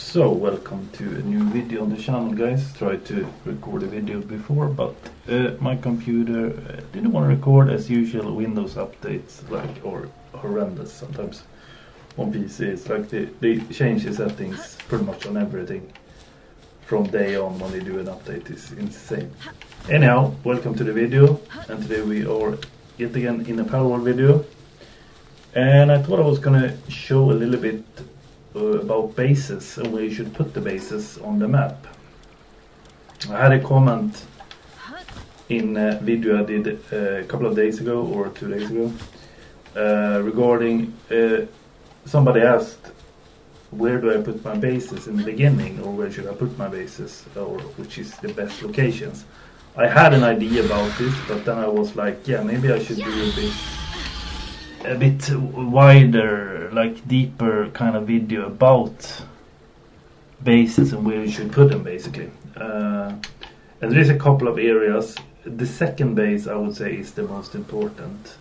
So, welcome to a new video on the channel, guys. Tried to record a video before, but my computer didn't want to record as usual. Windows updates or horrendous sometimes on PC. It's like they change the settings pretty much on everything from day on when they do an update. It's insane. Anyhow, welcome to the video, and today we are yet again in a Palworld video, and I thought I was gonna show a little bit about bases and where you should put the bases on the map. I had a comment in a video I did a couple of days ago or 2 days ago regarding somebody asked where do I put my bases in the beginning, or where should I put my bases, or which is the best locations. I had an idea about this, but then I was like, yeah, maybe I should do a bit wider, like deeper kind of video about bases and where you should put them, basically. And there is a couple of areas. The second base, I would say, is the most important.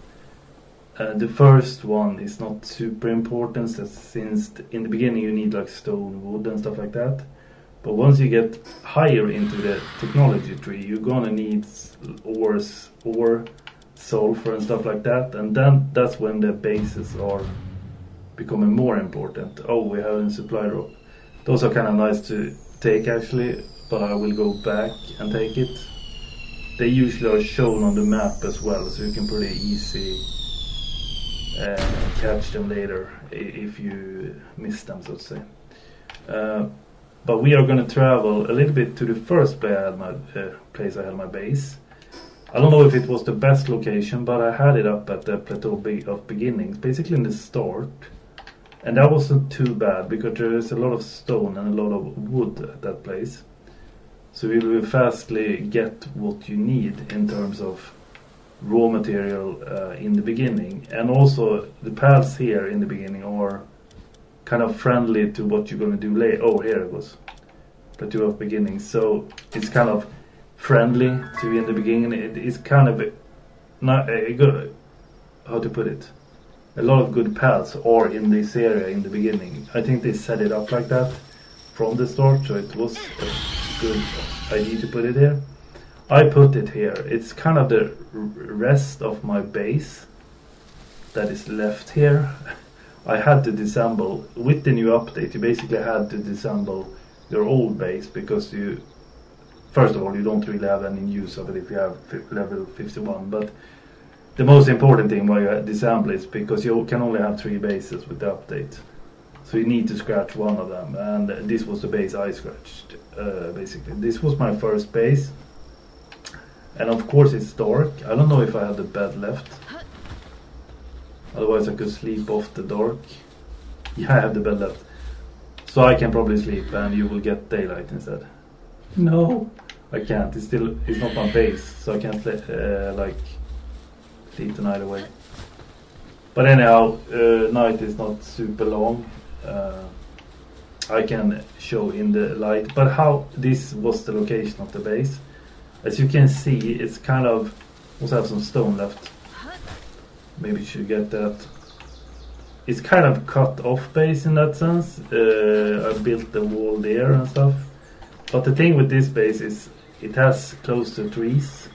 The first one is not super important, since in the beginning you need like stone, wood and stuff like that. But once you get higher into the technology tree, you're gonna need ore, sulfur and stuff like that, and then that's when the bases are becoming more important. Oh, we have a supply drop. Those are kind of nice to take actually, but I will go back and take it. They usually are shown on the map as well, so you can pretty easy catch them later if you miss them, so to say. But we are going to travel a little bit to the first place I had my base. I don't know if it was the best location, but I had it up at the plateau of beginnings, basically in the start. And that wasn't too bad, because there is a lot of stone and a lot of wood at that place. So you will fastly get what you need in terms of raw material in the beginning. And also the paths here in the beginning are kind of friendly to what you're going to do later. Oh, here it was. Plateau of beginnings. So it's kind of friendly to in the beginning. It is kind of not a good, how to put it, a lot of good paths are in this area in the beginning. I think they set it up like that from the start, so it was a good idea to put it here. I put it here. It's kind of the rest of my base that is left here. I had to disassemble with the new update. You basically had to disassemble your old base, because you, first of all, you don't really have any use of it if you have level 51, but the most important thing why you disassemble is because you can only have 3 bases with the update. So you need to scratch one of them, and this was the base I scratched, basically. This was my first base, and of course it's dark. I don't know if I have the bed left, otherwise I could sleep off the dark. Yeah, I have the bed left, so I can probably sleep and you will get daylight instead. No, I can't. It's not my base, so I can't like sleep the night away. But anyhow, night is not super long. I can show in the light, but how this was the location of the base. As you can see, it's kind of, also have some stone left. Maybe you should get that. It's kind of cut off base in that sense. I built the wall there and stuff. But the thing with this base is it has close to trees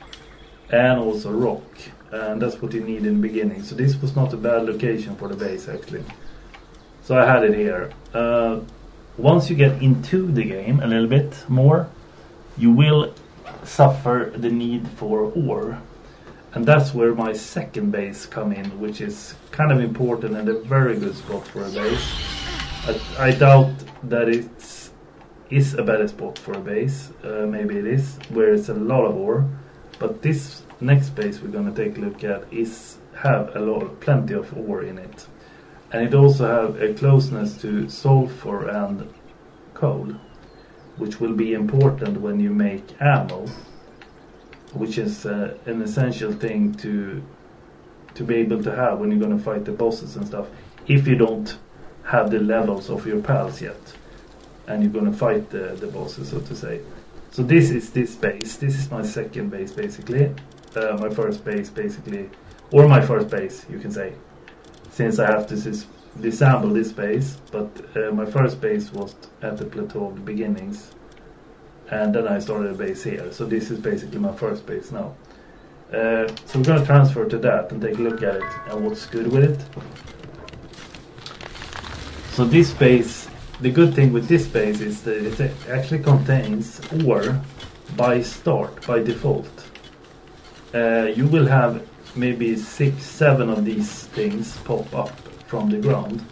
and also rock, and that's what you need in the beginning. So this was not a bad location for the base actually. So I had it here. Once you get into the game a little bit more, you will suffer the need for ore, and that's where my second base come in, which is kind of important and a very good spot for a base. I doubt that is a better spot for a base. Maybe it is, where it's a lot of ore, but this next base we're gonna take a look at have plenty of ore in it, and it also have a closeness to sulfur and coal, which will be important when you make ammo, which is an essential thing to be able to have when you're gonna fight the bosses and stuff. If you don't have the levels of your pals yet, and you're gonna fight the bosses, so to say. So this is this base. This is my second base, basically. My first base, basically, or my first base, you can say, since I have to disassemble this base, but my first base was at the plateau of the beginnings, and then I started a base here. So this is basically my first base now. So we're going to transfer to that and take a look at it and what's good with it. So this base, the good thing with this base is that it actually contains ore by default. You will have maybe 6-7 of these things pop up from the ground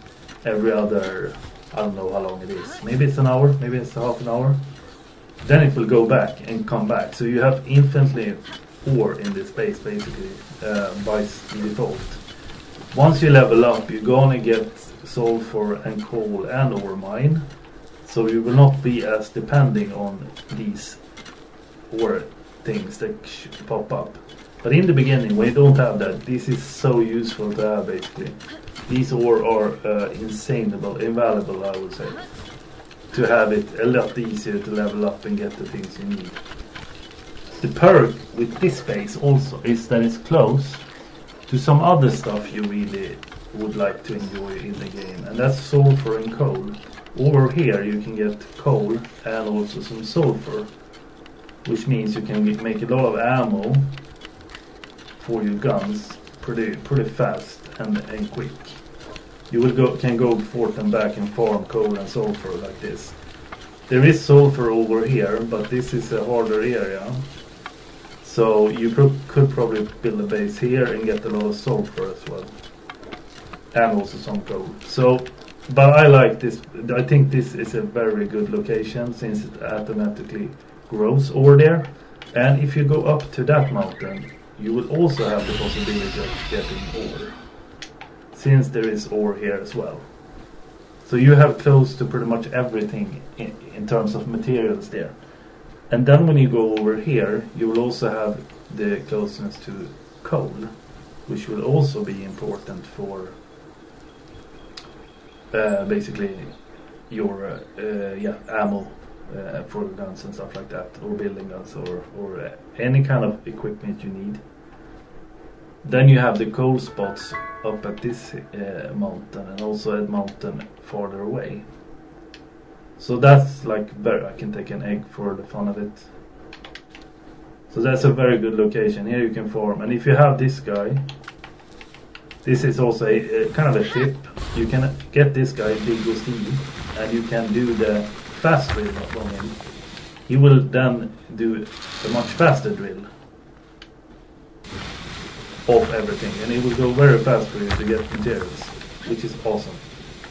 every other, I don't know how long it is. Maybe it's an hour, maybe it's half an hour. Then it will go back and come back. So you have infinitely ore in this base basically by default. Once you level up, you're gonna get sulfur and coal and ore mine. So you will not be as depending on these ore things that pop up. But in the beginning, when you don't have that, this is so useful to have basically. These ore are invaluable, I would say. To have it a lot easier to level up and get the things you need. The perk with this base also is that it's close to some other stuff you really would like to enjoy in the game, and that's sulfur and coal. Over here you can get coal and also some sulfur, which means you can make a lot of ammo for your guns pretty fast and quick. You can go forth and back and farm coal and sulfur like this. There is sulfur over here, but this is a harder area. So you could probably build a base here and get a lot of sulfur as well. And also some coal. So, but I like this. I think this is a very good location since it automatically grows over there. And if you go up to that mountain, you will also have the possibility of getting ore, since there is ore here as well. So you have close to pretty much everything in terms of materials there. And then when you go over here, you will also have the closeness to coal, which will also be important for basically your ammo for guns and stuff like that, or building guns, or any kind of equipment you need. Then you have the coal spots up at this mountain, and also a mountain farther away. So that's like I can take an egg for the fun of it. So that's a very good location. Here you can farm, and if you have this guy, this is also a kind of a tip. You can get this guy, Big Steve, and you can do the fast drill from him. He will then do a much faster drill of everything, and it will go very fast for you to get materials, which is awesome.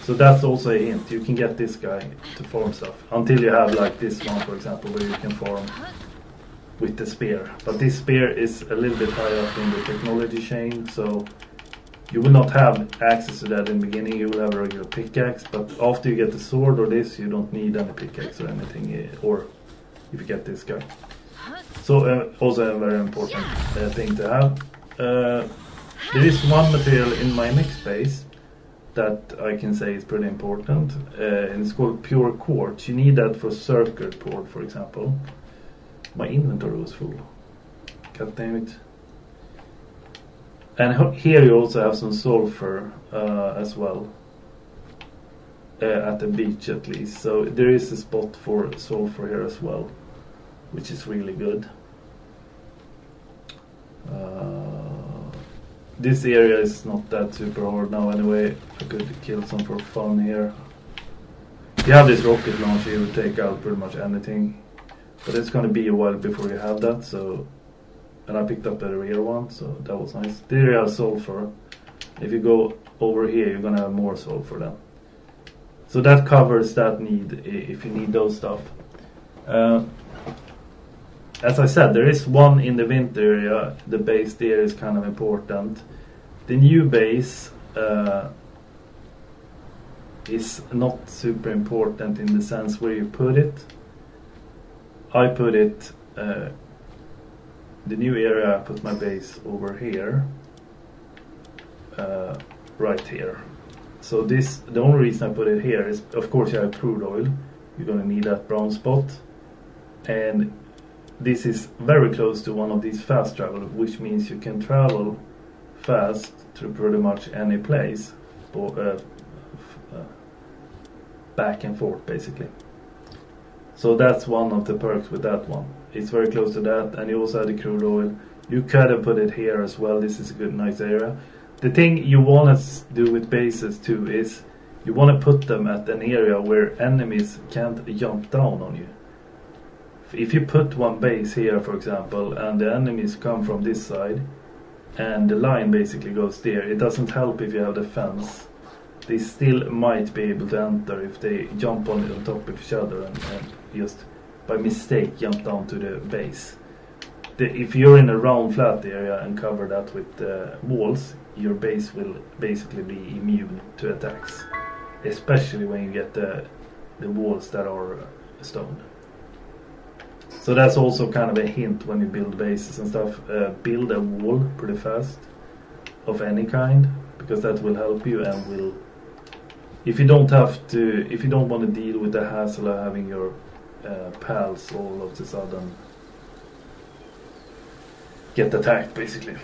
So that's also a hint. You can get this guy to farm stuff until you have like this one, for example, where you can farm with the spear. But this spear is a little bit high up in the technology chain, so you will not have access to that in the beginning. You will have a regular pickaxe, but after you get the sword or this, you don't need any pickaxe or anything, or if you get this guy. So also a very important thing to have. There is one material in my next base that I can say is pretty important, and it's called pure quartz. You need that for circuit board, for example. My inventory was full. God damn it. And here you also have some sulfur as well, at the beach at least. So there is a spot for sulfur here as well, which is really good. This area is not that super hard now anyway. I could kill some for fun here. If you have this rocket launcher, you will take out pretty much anything. But it's going to be a while before you have that. So, and I picked up the rear one, so that was nice. There you have sulfur. If you go over here, you're going to have more sulfur then. So that covers that need if you need those stuff. As I said, there is one in the winter area. The base there is kind of important. The new base is not super important in the sense where you put it. I put it, the new area, I put my base over here, right here. So this, the only reason I put it here is, of course, you have crude oil. You're going to need that brown spot. And this is very close to one of these fast travel, which means you can travel fast to pretty much any place. back and forth basically. So that's one of the perks with that one. It's very close to that, and you also have the crude oil. You could have put it here as well. This is a good nice area. The thing you want to do with bases too is you want to put them at an area where enemies can't jump down on you. If you put one base here, for example, and the enemies come from this side and the line basically goes there, it doesn't help if you have the fence. They still might be able to enter if they jump on top of each other and just by mistake jump down to the base. If you're in a round flat area and cover that with walls, your base will basically be immune to attacks, especially when you get the walls that are stone. So that's also kind of a hint when you build bases and stuff. Build a wall pretty fast of any kind, because that will help you and will, if you don't want to deal with the hassle of having your pals all of a sudden get attacked basically.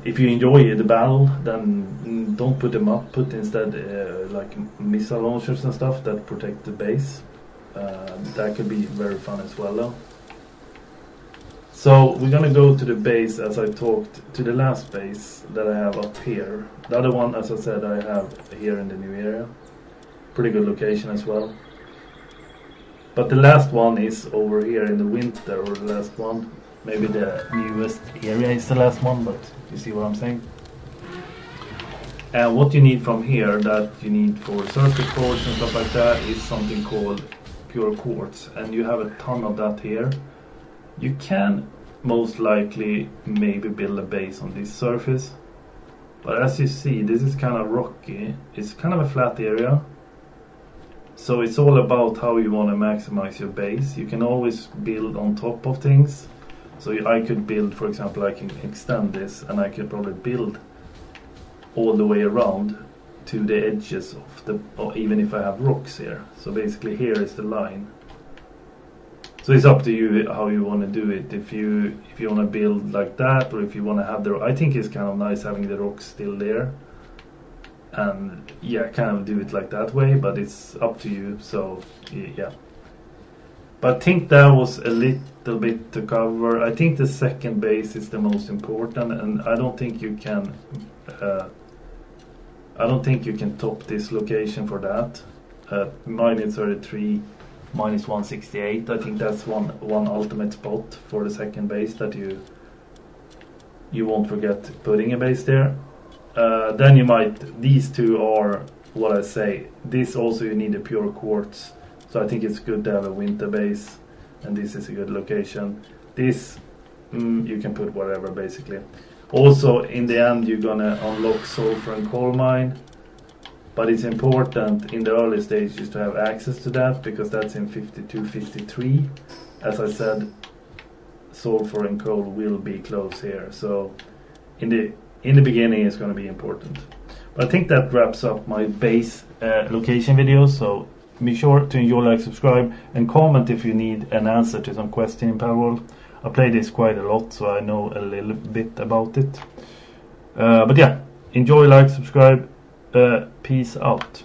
If you enjoy the battle, then don't put them up. Put instead like missile launchers and stuff that protect the base. That could be very fun as well though. So we're gonna go to the base, as I talked, to the last base that I have up here. The other one, as I said, I have here in the new area. Pretty good location as well. But the last one is over here in the winter, or the last one. Maybe the newest area is the last one, but you see what I'm saying. And what you need from here, that you need for circuit boards and stuff like that, is something called pure quartz. And you have a ton of that here. You can most likely maybe build a base on this surface. But as you see, this is kind of rocky. It's kind of a flat area. So it's all about how you want to maximize your base. You can always build on top of things. So I could build, for example, I can extend this and I could probably build all the way around to the edges of the, or even if I have rocks here. So basically here is the line. So it's up to you how you want to do it. If you want to build like that, or if you want to have the, I think it's kind of nice having the rocks still there. And yeah, kind of do it like that way, but it's up to you. So yeah. But I think that was a little bit to cover. I think the second base is the most important, and I don't think you can. I don't think you can top this location for that. Minus 33, minus 168. I think that's one ultimate spot for the second base that you won't forget putting a base there. Then you might. These two are what I say. This also you need a pure quartz. So I think it's good to have a winter base, and this is a good location. This, you can put whatever basically. Also, in the end, you're gonna unlock sulfur and coal mine, but it's important in the early stages to have access to that, because that's in 52, 53. As I said, sulfur and coal will be close here. So in the beginning, it's gonna be important. But I think that wraps up my base location video. So be sure to enjoy, like, subscribe, and comment if you need an answer to some question in Palworld. I play this quite a lot, so I know a little bit about it. But yeah, enjoy, like, subscribe. Peace out.